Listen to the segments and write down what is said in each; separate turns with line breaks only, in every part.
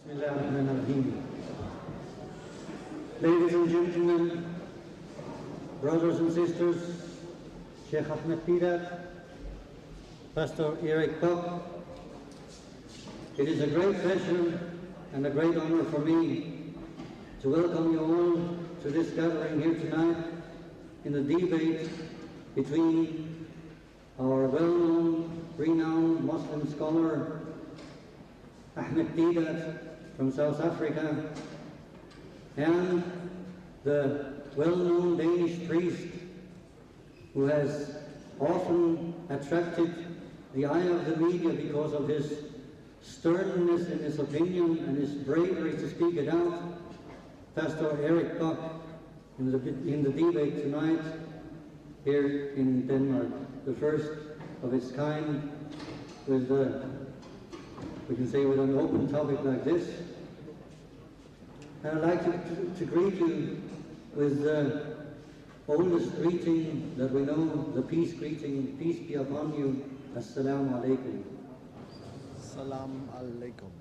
Bismillahirrahmanirrahim. Ladies and gentlemen, brothers and sisters, Sheikh Ahmed Deedat, Pastor Erik Bock, it is a great pleasure and a great honor for me to welcome you all to this gathering here tonight in the debate between our well-known, renowned Muslim scholar Ahmed Deedat from South Africa and the well-known Danish priest who has often attracted the eye of the media because of his sternness in his opinion and his bravery to speak it out, Pastor Erik Bock, in the debate tonight here in Denmark, the first of its kind, with we can say with an open topic like this. And I'd like to greet you with the oldest greeting that we know, the peace greeting, peace be upon you, Assalamu alaikum.
Salam alaikum.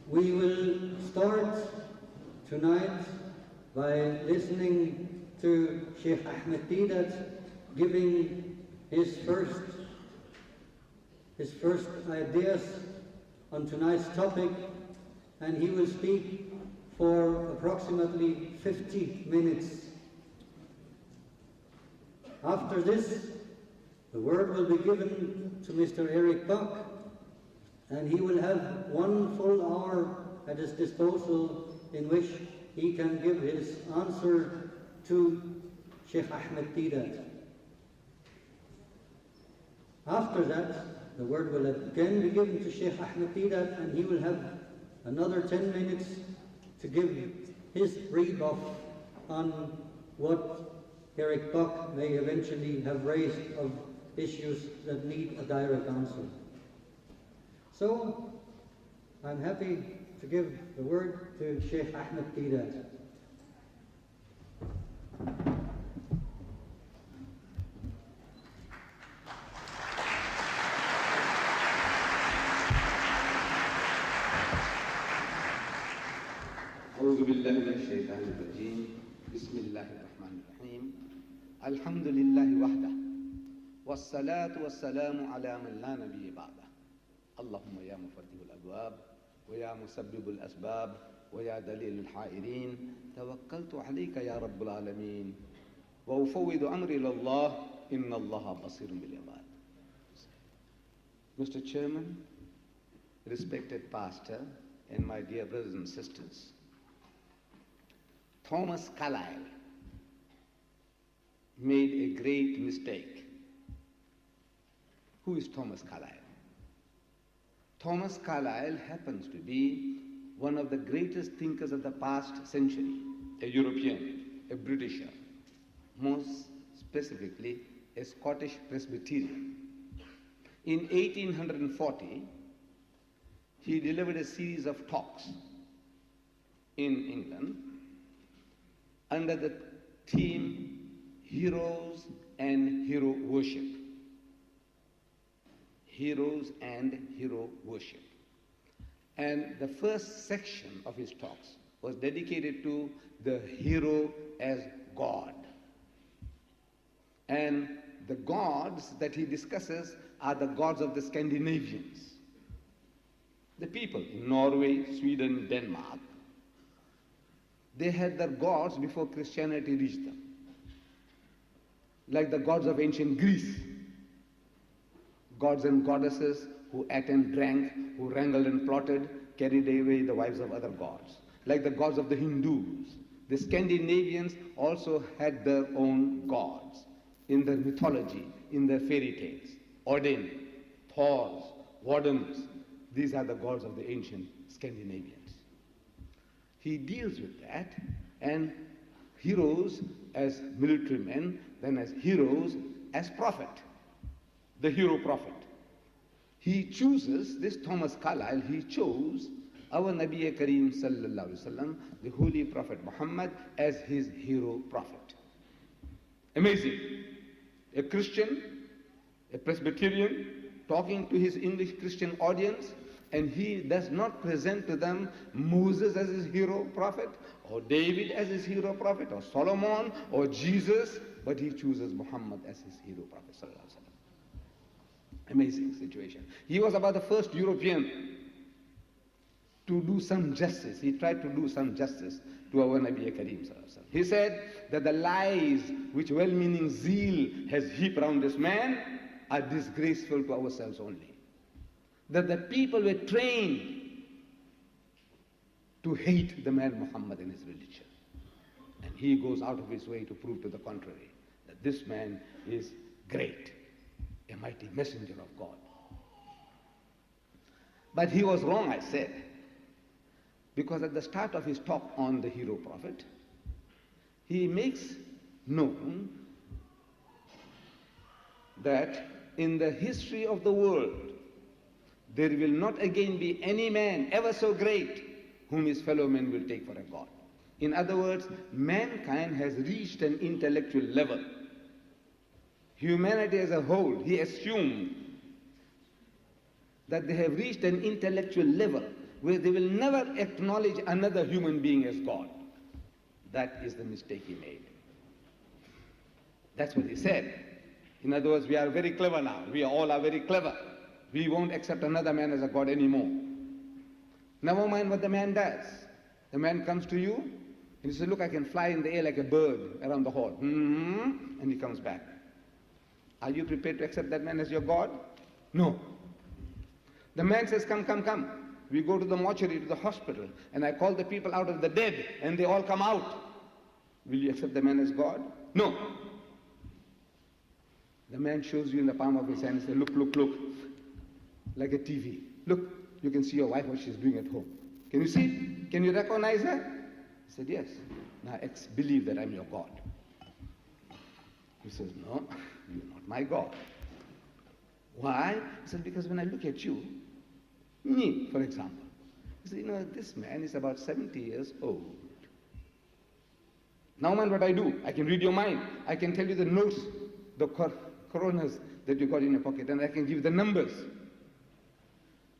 We will start tonight by listening to Sheikh Ahmed Deedat giving his first ideas on tonight's topic, and he will speak for approximately 50 minutes. After this, the word will be given to Mr. Erik Bock, and he will have 1 full hour at his disposal in which he can give his answer to Sheikh Ahmed Deedat. After that, the word will again be given to Sheikh Ahmed Deedat, and he will have another 10 minutes to give his rebuff on what Erik Bock may eventually have raised of issues that need a direct answer. So, I'm happy to give the word to Sheikh Ahmed Deedat.
أعوذ بالله من الشيطان الرجيم بسم الله الرحمن الرحيم الحمد لله وحده والصلاة والسلام على من لا نبي بعده اللهم يا مفتح الأبواب ويا مسبب الأسباب ويا دليل الحائرين توكلت عليك يا رب العالمين وأفوض أمري إلى الله إن الله بصير بالعباد. Mr. Chairman, respected pastor, and my dear brothers and sisters, Thomas Carlyle made a great mistake. Who is Thomas Carlyle? Thomas Carlyle happens to be one of the greatest thinkers of the past century, a European, a Britisher, most specifically a Scottish Presbyterian. In 1840, he delivered a series of talks in England under the theme Heroes and Hero Worship. Heroes and Hero Worship. And the first section of his talks was dedicated to the hero as God. And the gods that he discusses are the gods of the Scandinavians. The people in Norway, Sweden, Denmark, they had their gods before Christianity reached them. Like the gods of ancient Greece, gods and goddesses who ate and drank, who wrangled and plotted, carried away the wives of other gods. Like the gods of the Hindus, the Scandinavians also had their own gods in their mythology, in their fairy tales. Odin, Thors, Wodens, these are the gods of the ancient Scandinavians. He deals with that, and heroes as military men, then as heroes as prophet, the hero prophet. He chooses, this Thomas Carlyle, he chose our Nabi Kareem sallallahu alaihi wasallam, the holy prophet Muhammad, as his hero prophet. Amazing. A Christian, a Presbyterian, talking to his English Christian audience, And he does not present to them Moses as his hero prophet, or David as his hero prophet, or Solomon, or Jesus, but he chooses Muhammad as his hero prophet. Amazing situation. He was about the first European to do some justice. He tried to do some justice to our Nabi Kareem. He said that the lies which well-meaning zeal has heaped around this man are disgraceful to ourselves only. That the people were trained to hate the man Muhammad and his religion. And he goes out of his way to prove to the contrary, that this man is great, a mighty messenger of God. But he was wrong, I said, because at the start of his talk on the hero prophet, he makes known that in the history of the world, there will not again be any man ever so great whom his fellow men will take for a god. In other words, mankind has reached an intellectual level. Humanity as a whole, he assumed that they have reached an intellectual level where they will never acknowledge another human being as God. That is the mistake he made. That's what he said. In other words, we are very clever now. We all are very clever. We won't accept another man as a God anymore. Never mind what the man does. The man comes to you and he says, look, I can fly in the air like a bird around the hall. And he comes back. Are you prepared to accept that man as your God? No. The man says, come, come, come. We go to the mortuary, to the hospital, and I call the people out of the dead, and they all come out. Will you accept the man as God? No. The man shows you in the palm of his hand and says, look, look, look, like a TV. Look, you can see your wife, what she's doing at home. Can you see? Can you recognize her? He said, yes. Now believe that I'm your God. He says, no, you're not my God. Why? He said, because when I look at you, me, for example, he said, you know, this man is about 70 years old. Now, man, what I do? I can read your mind. I can tell you the notes, the coronas that you got in your pocket, and I can give you the numbers.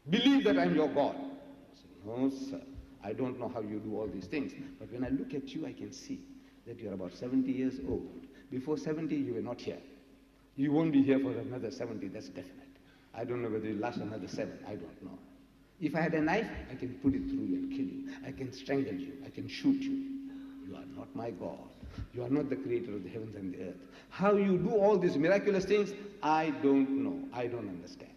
Believe that I'm your God. I said, no, sir. I don't know how you do all these things. But when I look at you, I can see that you're about 70 years old. Before 70, you were not here. You won't be here for another 70, that's definite. I don't know whether you'll last another 7, I don't know. If I had a knife, I can put it through you and kill you. I can strangle you. I can shoot you. You are not my God. You are not the creator of the heavens and the earth. How you do all these miraculous things, I don't know. I don't understand.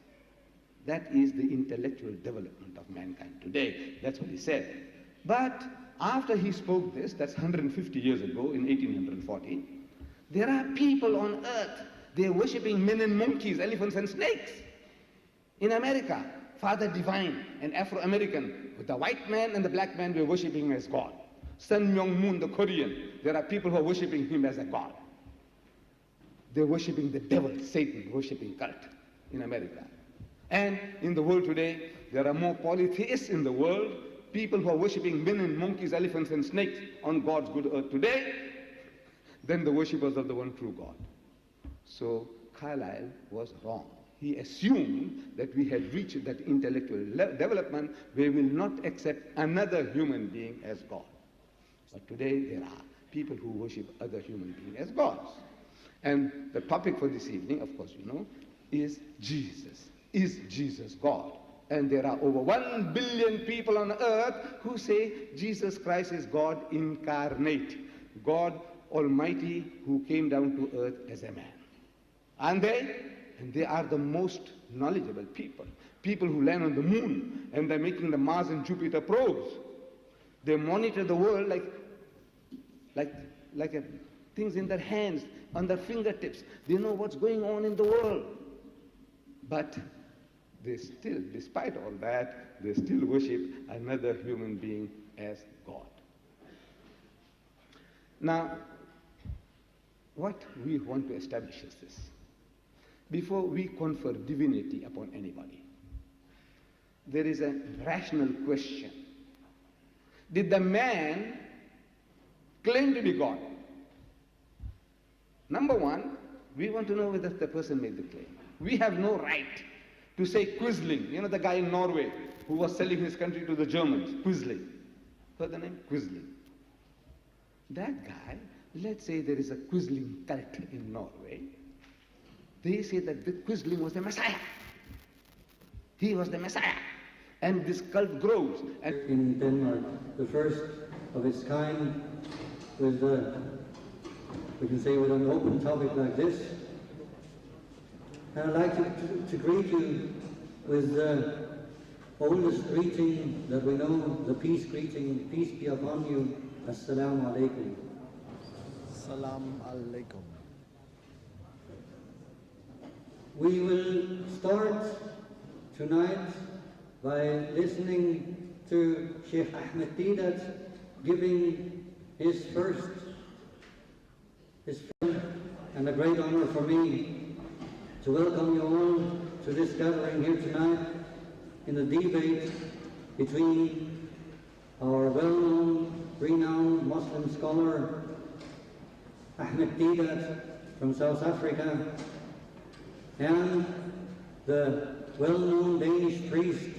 That is the intellectual development of mankind today. That's what he said. But after he spoke this, that's 150 years ago in 1840, there are people on earth, they're worshipping men and monkeys, elephants and snakes. In America, Father Divine, an Afro-American, with the white man and the black man were worshipping him as God. Sun Myung Moon, the Korean, there are people who are worshipping him as a God. They're worshipping the devil, Satan, worshipping cult in America. And in the world today, there are more polytheists in the world, people who are worshipping men and monkeys, elephants and snakes on God's good earth today, than the worshippers of the one true God. So Carlyle was wrong. He assumed that we had reached that intellectual development where we will not accept another human being as God. But today there are people who worship other human beings as gods. And the topic for this evening, of course you know, is Jesus. Is Jesus God? And there are over 1 billion people on earth who say Jesus Christ is God incarnate, God Almighty who came down to earth as a man. Aren't they? And they are the most knowledgeable people. People who land on the moon and they're making the Mars and Jupiter probes. They monitor the world like things in their hands, on their fingertips. They know what's going on in the world. But they still, despite all that, they still worship another human being as God. Now, what we want to establish is this. Before we confer divinity upon anybody, there is a rational question. Did the man claim to be God? Number one, we want to know whether the person made the claim. We have no right to say Quisling, you know the guy in Norway who was selling his country to the Germans, Quisling. Heard the name? Quisling. That guy, let's say there is a Quisling cult in Norway. They say that the Quisling was the Messiah. He was the Messiah. And this cult grows. And
in Denmark, the first of its kind, with we can say with an open topic like this. And I'd like to greet you with the oldest greeting that we know, the peace greeting, peace be upon you, Assalamu alaikum.
Salam alaikum.
We will start tonight by listening to Sheikh Ahmed Deedat giving his first, and a great honor for me to welcome you all to this gathering here tonight in the debate between our well-known, renowned Muslim scholar Ahmed Deedat from South Africa and the well-known Danish priest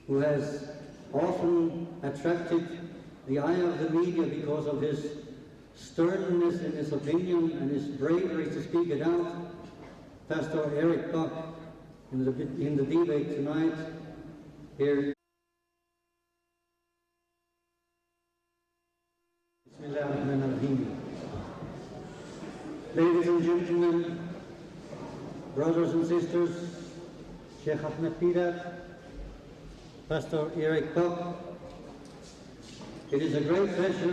who has often attracted the eye of the media because of his sternness in his opinion and his bravery to speak it out, Pastor Erik Bock, in the debate tonight here. Bismillahirrahmanirrahim. Ladies and gentlemen, brothers and sisters, Sheikh Ahmed Deedat, Pastor Erik Bock, it is a great pleasure